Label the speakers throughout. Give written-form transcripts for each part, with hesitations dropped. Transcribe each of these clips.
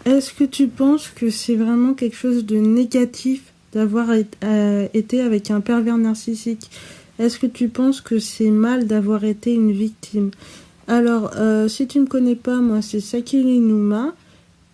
Speaker 1: Est-ce que tu penses que c'est vraiment quelque chose de négatif d'avoir été avec un pervers narcissique? Est-ce que tu penses que c'est mal d'avoir été une victime? Alors, si tu ne me connais pas, moi c'est Sakili Nouma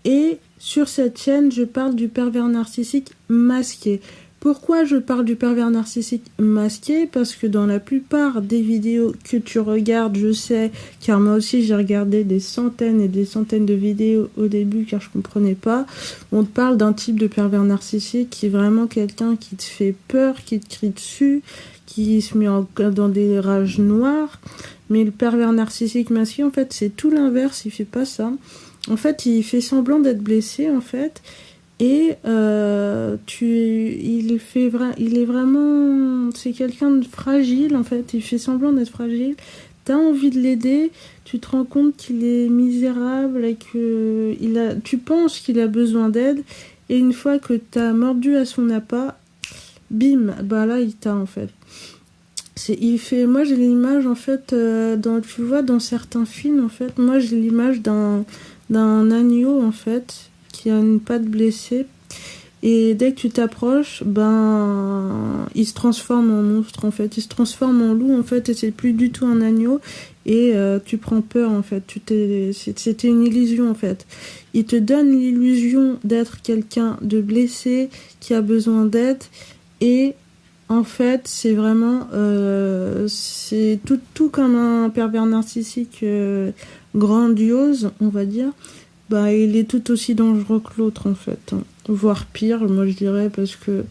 Speaker 1: et sur cette chaîne, je parle du pervers narcissique masqué. Pourquoi je parle du pervers narcissique masqué? Parce que dans la plupart des vidéos que tu regardes, je sais, car moi aussi j'ai regardé des centaines et des centaines de vidéos au début car je comprenais pas, on te parle d'un type de pervers narcissique qui est vraiment quelqu'un qui te fait peur, qui te crie dessus, qui se met dans des rages noires. Mais le pervers narcissique masqué, en fait, c'est tout l'inverse, il fait pas ça. En fait, il fait semblant d'être blessé, en fait. Et il est vraiment, c'est quelqu'un de fragile en fait. Il fait semblant d'être fragile. T'as envie de l'aider, tu te rends compte qu'il est misérable et que tu penses qu'il a besoin d'aide. Et une fois que t'as mordu à son appât, bim, bah là il t'a en fait. Moi j'ai l'image en fait tu vois dans certains films en fait. Moi j'ai l'image d'un agneau en fait qui a une patte blessée et dès que tu t'approches il se transforme en monstre en fait, il se transforme en loup en fait et c'est plus du tout un agneau et tu prends peur en fait, c'était une illusion en fait. Il te donne l'illusion d'être quelqu'un de blessé qui a besoin d'aide et en fait c'est vraiment c'est tout comme un pervers narcissique grandiose on va dire. Il est tout aussi dangereux que l'autre en fait, voire pire, moi je dirais, parce que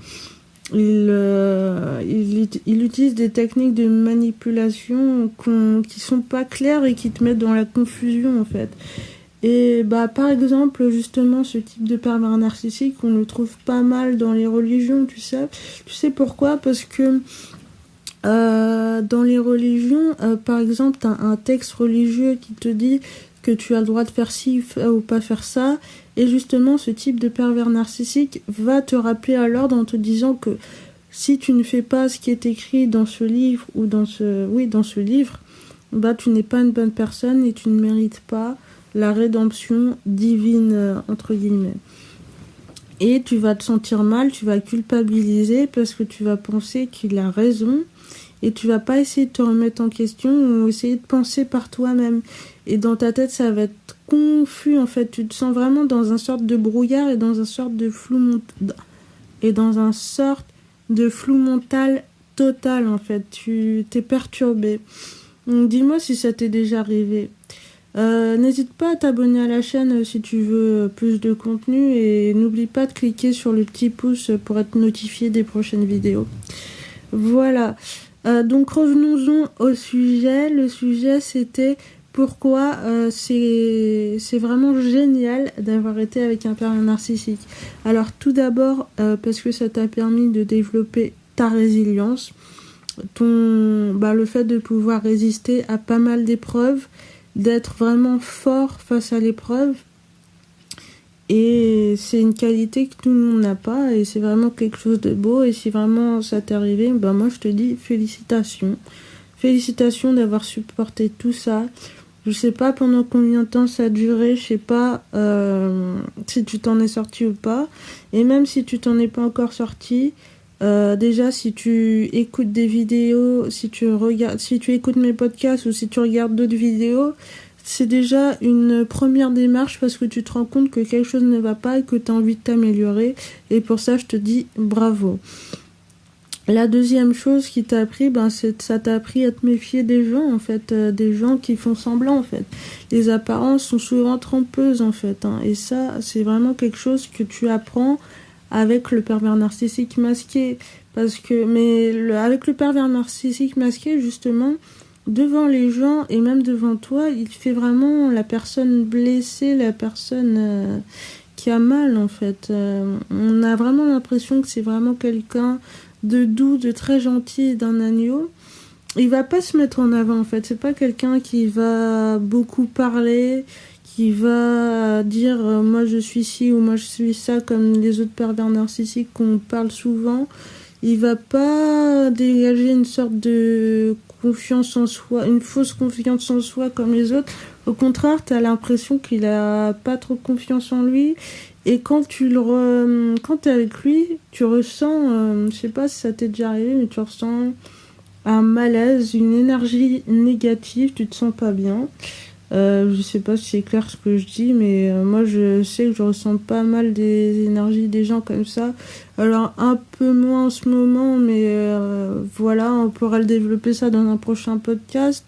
Speaker 1: il utilise des techniques de manipulation qui sont pas claires et qui te mettent dans la confusion en fait. Et par exemple, justement, ce type de pervers narcissique, on le trouve pas mal dans les religions, tu sais. Tu sais pourquoi? Parce que dans les religions, par exemple, t'as un texte religieux qui te dit que tu as le droit de faire ci ou pas faire ça, et justement ce type de pervers narcissique va te rappeler à l'ordre en te disant que si tu ne fais pas ce qui est écrit dans ce livre ou dans ce livre, tu n'es pas une bonne personne et tu ne mérites pas la rédemption divine entre guillemets. Et tu vas te sentir mal, tu vas culpabiliser parce que tu vas penser qu'il a raison. Et tu vas pas essayer de te remettre en question ou essayer de penser par toi-même. Et dans ta tête, ça va être confus, en fait. Tu te sens vraiment dans un sorte de brouillard et dans un sorte de flou mental total, en fait. Tu t'es perturbé. Donc, dis-moi si ça t'est déjà arrivé. N'hésite pas à t'abonner à la chaîne si tu veux plus de contenu et n'oublie pas de cliquer sur le petit pouce pour être notifié des prochaines vidéos. Voilà. Donc revenons-en au sujet. Le sujet c'était pourquoi c'est vraiment génial d'avoir été avec un pervers narcissique. Alors tout d'abord parce que ça t'a permis de développer ta résilience, le fait de pouvoir résister à pas mal d'épreuves, d'être vraiment fort face à l'épreuve. Et c'est une qualité que tout le monde n'a pas et c'est vraiment quelque chose de beau. Et si vraiment ça t'est arrivé, moi je te dis félicitations. Félicitations d'avoir supporté tout ça. Je sais pas pendant combien de temps ça a duré, je sais pas si tu t'en es sorti ou pas. Et même si tu t'en es pas encore sorti, déjà si tu écoutes des vidéos, si tu écoutes mes podcasts ou si tu regardes d'autres vidéos, c'est déjà une première démarche parce que tu te rends compte que quelque chose ne va pas et que tu as envie de t'améliorer. Et pour ça, je te dis bravo. La deuxième chose qui t'a appris, ça t'a appris à te méfier des gens, en fait, des gens qui font semblant, en fait. Les apparences sont souvent trompeuses, en fait. Et ça, c'est vraiment quelque chose que tu apprends avec le pervers narcissique masqué. Avec le pervers narcissique masqué, justement, devant les gens et même devant toi, il fait vraiment la personne blessée, la personne qui a mal en fait. On a vraiment l'impression que c'est vraiment quelqu'un de doux, de très gentil, d'un agneau. Il va pas se mettre en avant en fait. C'est pas quelqu'un qui va beaucoup parler, qui va dire moi je suis ci ou moi je suis ça comme les autres pervers narcissiques qu'on parle souvent. Il va pas dégager une sorte de confiance en soi, une fausse confiance en soi comme les autres. Au contraire, t'as l'impression qu'il a pas trop confiance en lui. Et quand quand t'es avec lui, tu ressens, je sais pas si ça t'est déjà arrivé, mais tu ressens un malaise, une énergie négative, tu te sens pas bien. Je sais pas si c'est clair ce que je dis, mais moi je sais que je ressens pas mal des énergies des gens comme ça. Alors un peu moins en ce moment, mais voilà, on pourra le développer ça dans un prochain podcast.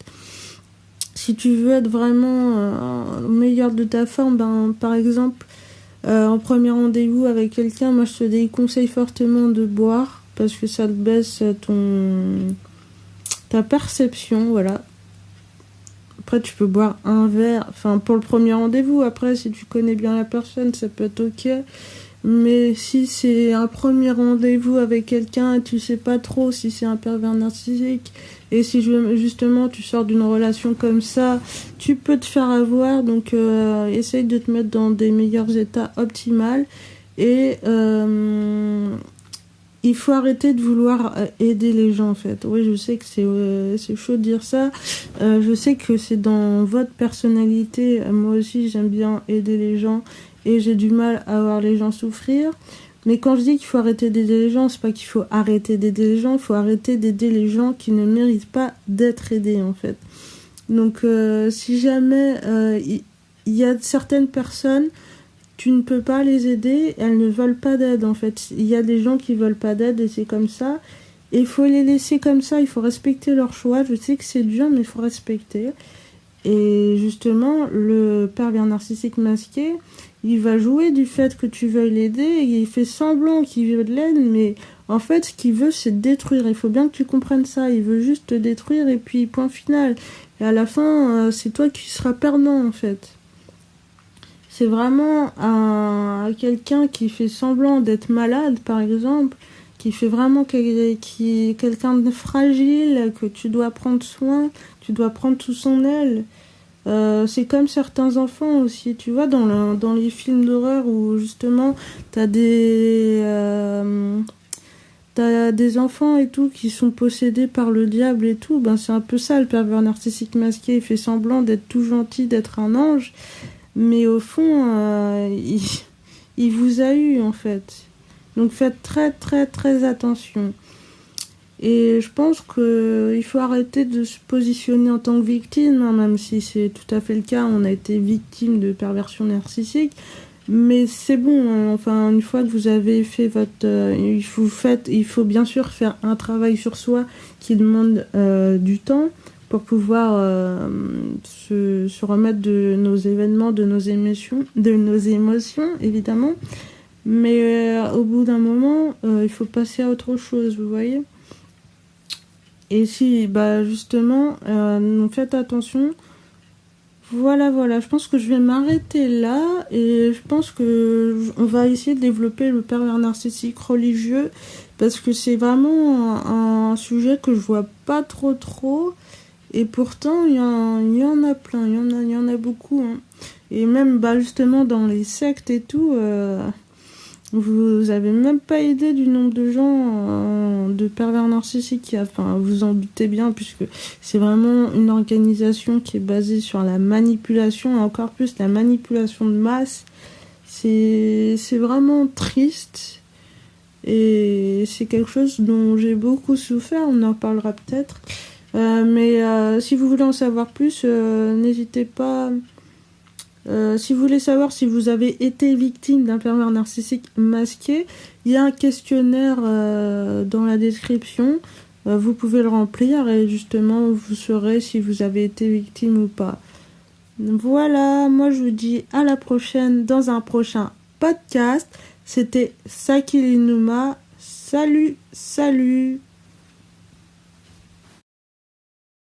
Speaker 1: Si tu veux être vraiment au meilleur de ta forme, ben par exemple, en premier rendez-vous avec quelqu'un, moi je te déconseille fortement de boire parce que ça te baisse ta perception, voilà. Après, tu peux boire un verre, enfin, pour le premier rendez-vous. Après, si tu connais bien la personne, ça peut être ok. Mais si c'est un premier rendez-vous avec quelqu'un et tu sais pas trop si c'est un pervers narcissique, et si justement tu sors d'une relation comme ça, tu peux te faire avoir. Donc, essaye de te mettre dans des meilleurs états optimaux. Et il faut arrêter de vouloir aider les gens, en fait. Oui, je sais que c'est chaud de dire ça. Je sais que c'est dans votre personnalité. Moi aussi, j'aime bien aider les gens et j'ai du mal à voir les gens souffrir. Mais quand je dis qu'il faut arrêter d'aider les gens, c'est pas qu'il faut arrêter d'aider les gens, il faut arrêter d'aider les gens qui ne méritent pas d'être aidés, en fait. Donc, si jamais il y a certaines personnes, tu ne peux pas les aider, elles ne veulent pas d'aide en fait. Il y a des gens qui veulent pas d'aide et c'est comme ça. Et il faut les laisser comme ça, il faut respecter leur choix. Je sais que c'est dur, mais il faut respecter. Et justement, le pervers narcissique masqué, il va jouer du fait que tu veuilles l'aider et il fait semblant qu'il veut de l'aide, mais en fait, ce qu'il veut, c'est te détruire. Il faut bien que tu comprennes ça. Il veut juste te détruire et puis point final. Et à la fin, c'est toi qui seras perdant en fait. C'est vraiment quelqu'un qui fait semblant d'être malade, par exemple, qui fait vraiment quelqu'un de fragile, que tu dois prendre soin, tu dois prendre sous son aile. C'est comme certains enfants aussi, tu vois, dans les films d'horreur où justement t'as des enfants et tout qui sont possédés par le diable et tout. Ben c'est un peu ça le pervers narcissique masqué, il fait semblant d'être tout gentil, d'être un ange. Mais au fond, il vous a eu en fait. Donc faites très très très attention. Et je pense qu'il faut arrêter de se positionner en tant que victime, hein, même si c'est tout à fait le cas, on a été victime de perversion narcissique. Mais c'est bon, hein, enfin une fois que vous avez fait il faut bien sûr faire un travail sur soi qui demande du temps pour pouvoir se remettre de nos événements, de nos émotions, évidemment. Mais au bout d'un moment, il faut passer à autre chose, vous voyez. Et si, bah justement, faites attention. Voilà, je pense que je vais m'arrêter là et je pense que on va essayer de développer le pervers narcissique religieux parce que c'est vraiment un sujet que je vois pas trop. Et pourtant, il y en a plein, il y en a beaucoup. Hein. Et même, bah, justement, dans les sectes et tout, vous avez même pas idée du nombre de gens, de pervers narcissiques qu'il y a. Enfin, vous en doutez bien, puisque c'est vraiment une organisation qui est basée sur la manipulation, et encore plus la manipulation de masse. C'est vraiment triste. Et c'est quelque chose dont j'ai beaucoup souffert, on en parlera peut-être. Mais si vous voulez en savoir plus, n'hésitez pas. Si vous voulez savoir si vous avez été victime d'un pervers narcissique masqué, il y a un questionnaire dans la description. Vous pouvez le remplir et justement vous saurez si vous avez été victime ou pas. Voilà, moi je vous dis à la prochaine dans un prochain podcast. C'était Sakilinuma. Salut.